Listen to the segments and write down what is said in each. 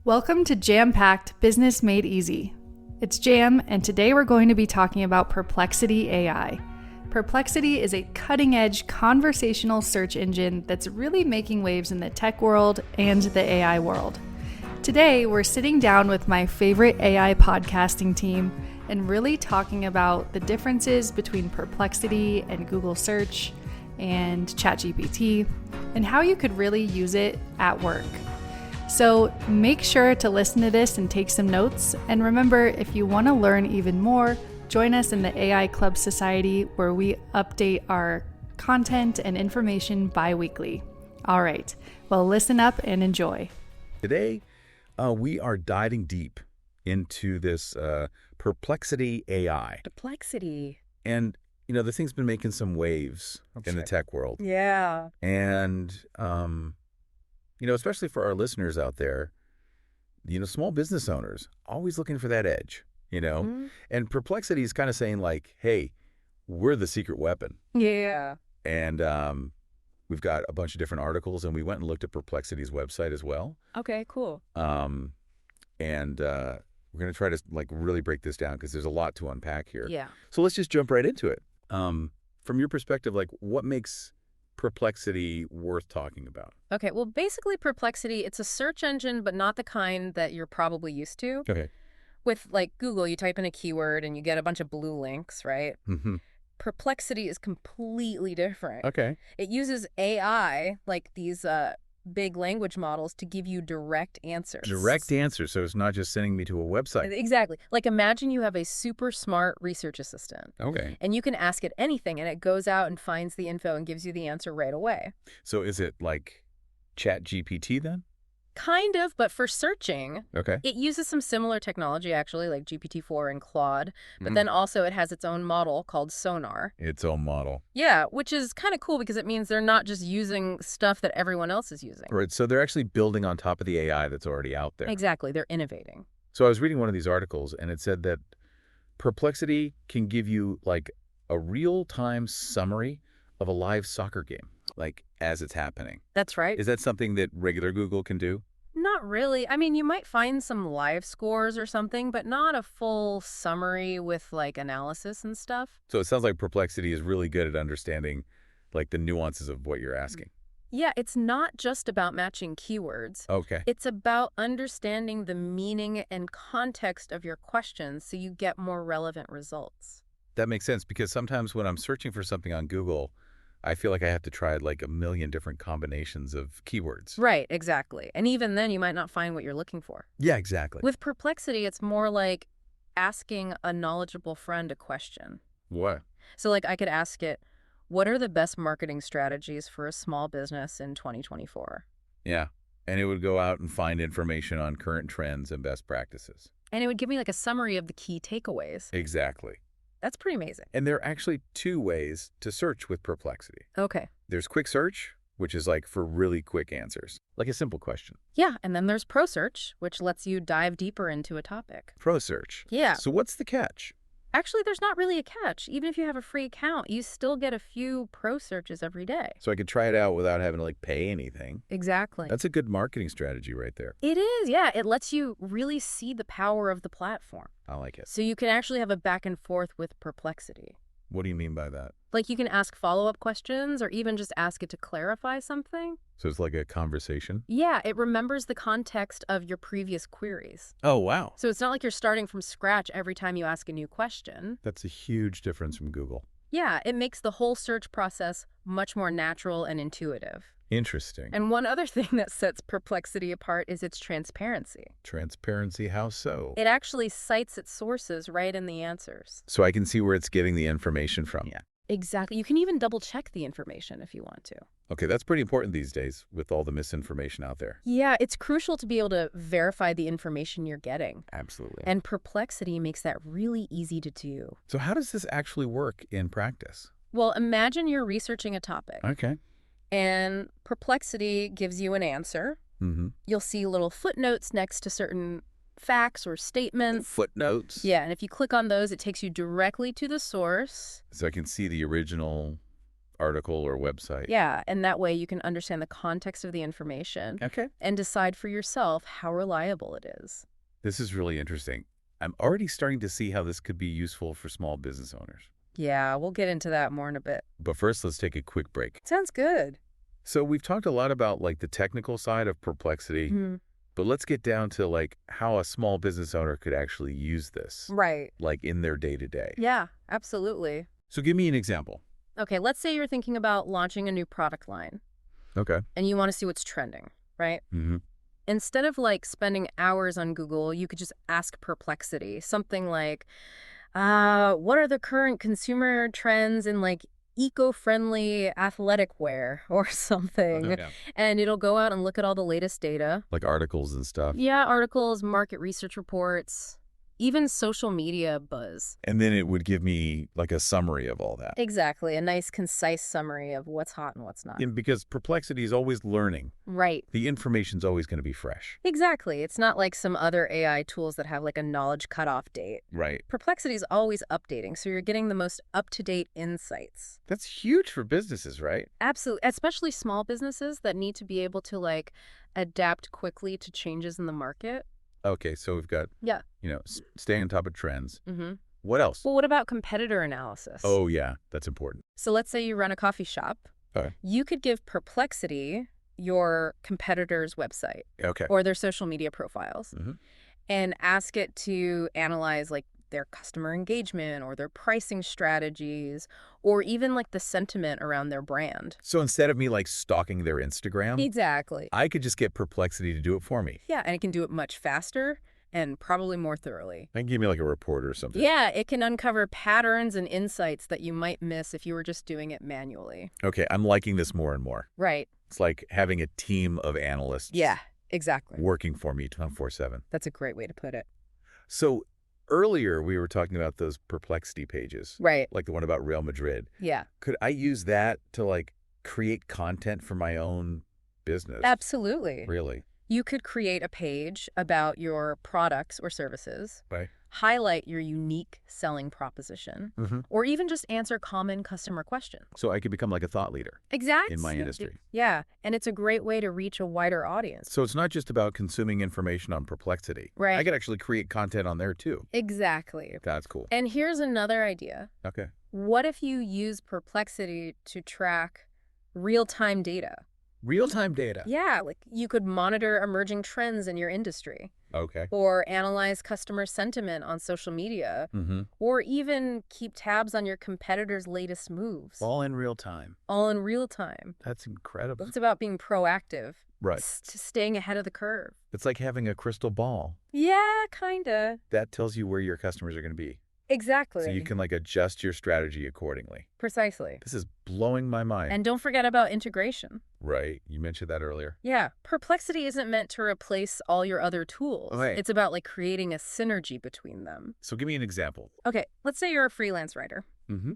Welcome to Jam-Packed Business Made Easy. It's Jam, and today we're going to be talking about Perplexity AI. Perplexity is a cutting-edge conversational search engine that's really making waves in the tech world and the AI world. Today, we're sitting down with my favorite AI podcasting team and really talking about the differences between Perplexity and Google Search and ChatGPT and how you could really use it at work. So make sure to listen to this and take some notes. And remember, if you want to learn even more, join us in the AI Club Society, where we update our content and information bi-weekly. All right, well, listen up and enjoy. Today, we are diving deep into this Perplexity AI. Perplexity. And, the thing's been making some waves in the tech world. Yeah. And, especially for our listeners out there, small business owners, always looking for that edge, Mm-hmm. And Perplexity is kind of saying like, hey, we're the secret weapon. Yeah. And we've got a bunch of different articles, and we went and looked at Perplexity's website as well. Okay, cool. And we're going to try to really break this down because there's a lot to unpack here. Yeah. So let's just jump right into it. From your perspective, what makes Perplexity worth talking about? Okay, well, basically Perplexity, it's a search engine, but not the kind that you're probably used to. Okay. With Google, you type in a keyword and you get a bunch of blue links, right? Mm-hmm. Perplexity is completely different. Okay. It uses AI, like these big language models, to give you direct answers. Direct answers. So it's not just sending me to a website. Exactly. Imagine you have a super smart research assistant. Okay. And you can ask it anything, and it goes out and finds the info and gives you the answer right away. So is it like ChatGPT then? Kind of, but for searching, Okay. it uses some similar technology, actually, like GPT-4 and Claude. But then also it has its own model called Sonar. Its own model. Yeah, which is kind of cool because it means they're not just using stuff that everyone else is using. Right. So they're actually building on top of the AI that's already out there. Exactly. They're innovating. So I was reading one of these articles, and it said that Perplexity can give you a real-time summary of a live soccer game, as it's happening. That's right. Is that something that regular Google can do? Not really. I mean, you might find some live scores or something, but not a full summary with analysis and stuff. So it sounds like Perplexity is really good at understanding the nuances of what you're asking. Yeah, it's not just about matching keywords. Okay. It's about understanding the meaning and context of your questions so you get more relevant results. That makes sense, because sometimes when I'm searching for something on Google, I feel like I have to try a million different combinations of keywords. Right, exactly. And even then, you might not find what you're looking for. Yeah, exactly. With Perplexity, it's more like asking a knowledgeable friend a question. What? So I could ask it, what are the best marketing strategies for a small business in 2024? Yeah. And it would go out and find information on current trends and best practices. And it would give me a summary of the key takeaways. Exactly. That's pretty amazing. And there are actually two ways to search with Perplexity. Okay. There's quick search, which is for really quick answers, like a simple question. Yeah, and then there's Pro Search, which lets you dive deeper into a topic. Pro search. Yeah. So what's the catch? Actually, there's not really a catch. Even if you have a free account, you still get a few Pro Searches every day. So I could try it out without having to pay anything. Exactly. That's a good marketing strategy right there. It is, yeah. It lets you really see the power of the platform. I like it. So you can actually have a back and forth with Perplexity. What do you mean by that? You can ask follow-up questions or even just ask it to clarify something. So it's like a conversation? Yeah, it remembers the context of your previous queries. Oh, wow. So it's not like you're starting from scratch every time you ask a new question. That's a huge difference from Google. Yeah, it makes the whole search process much more natural and intuitive. Interesting. And one other thing that sets Perplexity apart is its transparency. Transparency, how so? It actually cites its sources right in the answers. So I can see where it's getting the information from. Yeah. Exactly. You can even double-check the information if you want to. Okay, that's pretty important these days with all the misinformation out there. Yeah, it's crucial to be able to verify the information you're getting. Absolutely. And Perplexity makes that really easy to do. So how does this actually work in practice? Well, imagine you're researching a topic. Okay. And Perplexity gives you an answer. Mm-hmm. You'll see little footnotes next to certain facts or statements. Footnotes? Yeah, and if you click on those, it takes you directly to the source. So I can see the original article or website. Yeah, and that way you can understand the context of the information Okay. and decide for yourself how reliable it is. This is really interesting. I'm already starting to see how this could be useful for small business owners. Yeah, we'll get into that more in a bit. But first, let's take a quick break. Sounds good. So we've talked a lot about like the technical side of Perplexity, but let's get down to like how a small business owner could actually use this, Right. like in their day-to-day. Yeah, absolutely. So give me an example. Okay, let's say you're thinking about launching a new product line Okay. and you want to see what's trending, right? Mm-hmm. Instead of like spending hours on Google, you could just ask Perplexity something like, what are the current consumer trends in like eco-friendly athletic wear or something? Yeah. And it'll go out and look at all the latest data. Like articles and stuff. Yeah, articles, market research reports, even social media buzz. And then it would give me like a summary of all that. Exactly, a nice concise summary of what's hot and what's not. And because Perplexity is always learning, Right. the information's always going to be fresh. Exactly. It's not like some other AI tools that have like a knowledge cutoff date. Right. Perplexity is always updating, so you're getting the most up-to-date insights. That's huge for businesses, right? Absolutely, especially small businesses that need to be able to like adapt quickly to changes in the market. Okay, so we've got, Yeah. staying on top of trends. Mm-hmm. What else? Well, what about competitor analysis? Oh, yeah, that's important. So let's say you run a coffee shop. Okay. You could give Perplexity your competitor's website Okay. or their social media profiles Mhm. and ask it to analyze like their customer engagement or their pricing strategies or even like the sentiment around their brand. So instead of me like stalking their Instagram, Exactly. I could just get Perplexity to do it for me. Yeah, and it can do it much faster and probably more thoroughly. They can give me like a report or something. Yeah, it can uncover patterns and insights that you might miss if you were just doing it manually. Okay, I'm liking this more and more. Right. It's like having a team of analysts Yeah, exactly. working for me 24/7. That's a great way to put it. So earlier we were talking about those Perplexity pages, Right. like the one about Real Madrid. Yeah. Could I use that to like create content for my own business? Absolutely. Really? You could create a page about your products or services, Right. highlight your unique selling proposition, Mm-hmm. or even just answer common customer questions. So I could become like a thought leader Exactly. in my industry. Yeah, and it's a great way to reach a wider audience. So it's not just about consuming information on Perplexity. Right. I could actually create content on there too. Exactly. That's cool. And here's another idea. Okay. What if you use Perplexity to track real-time data? Real-time data. Yeah, like you could monitor emerging trends in your industry, Okay. or analyze customer sentiment on social media, Mm-hmm. or even keep tabs on your competitors' latest moves. All in real time. All in real time. That's incredible. It's about being proactive. Right. Staying ahead of the curve. It's like having a crystal ball. Yeah, kinda. That tells you where your customers are going to be. Exactly. So you can like adjust your strategy accordingly. Precisely. This is blowing my mind. And don't forget about integration. Right. You mentioned that earlier. Yeah, Perplexity isn't meant to replace all your other tools. Right. It's about like creating a synergy between them. So give me an example. Okay, let's say you're a freelance writer Mm-hmm.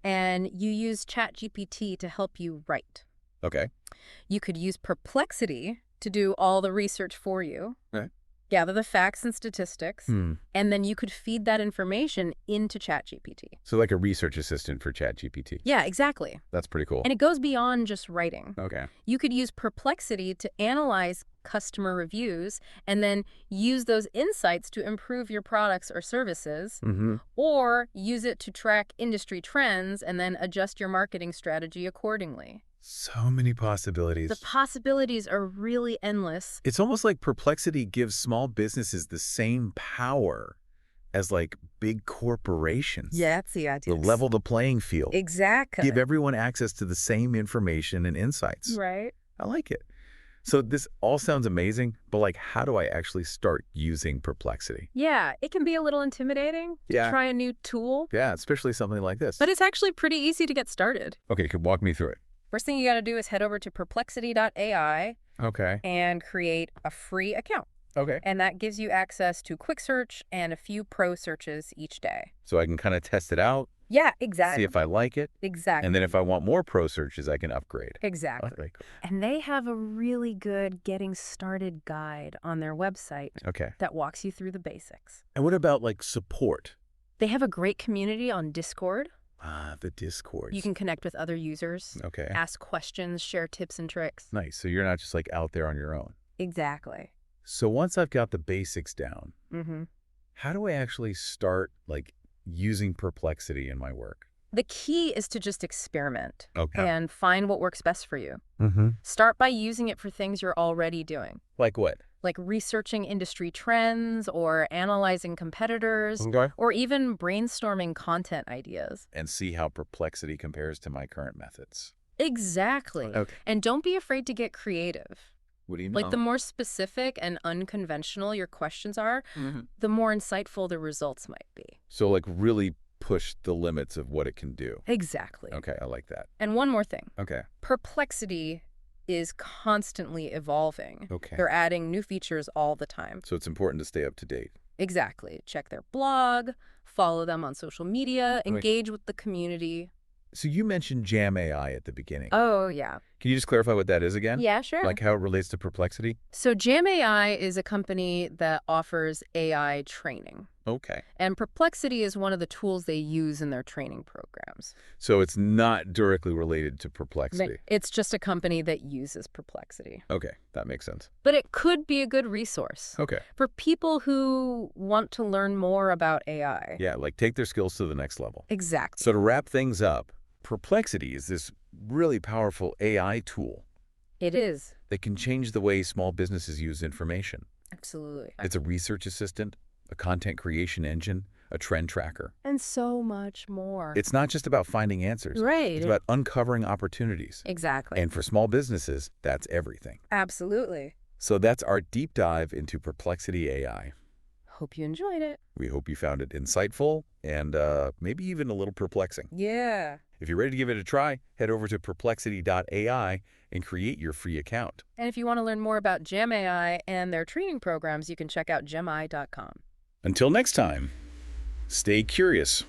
and you use ChatGPT to help you write. Okay. You could use Perplexity to do all the research for you. Right. Gather the facts and statistics, Hmm. and then you could feed that information into ChatGPT. So like a research assistant for ChatGPT. Yeah, exactly. That's pretty cool. And it goes beyond just writing. Okay. You could use Perplexity to analyze customer reviews and then use those insights to improve your products or services, Mm-hmm. or use it to track industry trends and then adjust your marketing strategy accordingly. So many possibilities. The possibilities are really endless. It's almost like Perplexity gives small businesses the same power as like big corporations. Yeah, that's the idea. To level the playing field. Exactly. Give everyone access to the same information and insights. Right. I like it. So this all sounds amazing, but like how do I actually start using Perplexity? Yeah, it can be a little intimidating to Yeah. try a new tool, Yeah, especially something like this. but it's actually pretty easy to get started. Okay, could walk me through it. First thing you got to do is head over to perplexity.ai Okay. and create a free account. Okay. And that gives you access to quick search and a few pro searches each day. So I can kind of test it out, Yeah, see exactly. if I like it, Exactly. and then if I want more pro searches, I can upgrade. Exactly. Okay. And they have a really good getting started guide on their website Okay. that walks you through the basics. And what about like support? They have a great community on Discord Ah, the discords. You can connect with other users, Okay. ask questions, share tips and tricks. Nice. So you're not just like out there on your own. Exactly. So once I've got the basics down, Mm-hmm. how do I actually start like using Perplexity in my work? The key is to just experiment Okay. and find what works best for you. Mm-hmm. Start by using it for things you're already doing, Like what? like researching industry trends or analyzing competitors, Okay. or even brainstorming content ideas. And see how Perplexity compares to my current methods. Exactly. Okay. And don't be afraid to get creative. What do you mean? Like, the more specific and unconventional your questions are, the more insightful the results might be. So like really push the limits of what it can do. Exactly. Okay, I like that. And one more thing. Okay. Perplexity is constantly evolving. Okay. They're adding new features all the time. So it's important to stay up to date. Exactly. Check their blog, follow them on social media, engage with the community. So you mentioned Jam AI at the beginning. Oh, yeah. Can you just clarify what that is again? Yeah, sure. Like how it relates to Perplexity? So Jam AI is a company that offers AI training. Okay. And Perplexity is one of the tools they use in their training programs. So it's not directly related to Perplexity. It's just a company that uses Perplexity. Okay, that makes sense. But it could be a good resource Okay. for people who want to learn more about AI. Yeah, like take their skills to the next level. Exactly. So to wrap things up, Perplexity is this really powerful AI tool It is. that can change the way small businesses use information. Absolutely. It's a research assistant, a content creation engine, a trend tracker. And so much more. It's not just about finding answers. Right. It's about uncovering opportunities. Exactly. And for small businesses, that's everything. Absolutely. So that's our deep dive into Perplexity AI. Hope you enjoyed it. We hope you found it insightful and maybe even a little perplexing. Yeah. If you're ready to give it a try, head over to perplexity.ai and create your free account. And if you want to learn more about Gem AI and their training programs, you can check out gemi.com. Until next time, stay curious.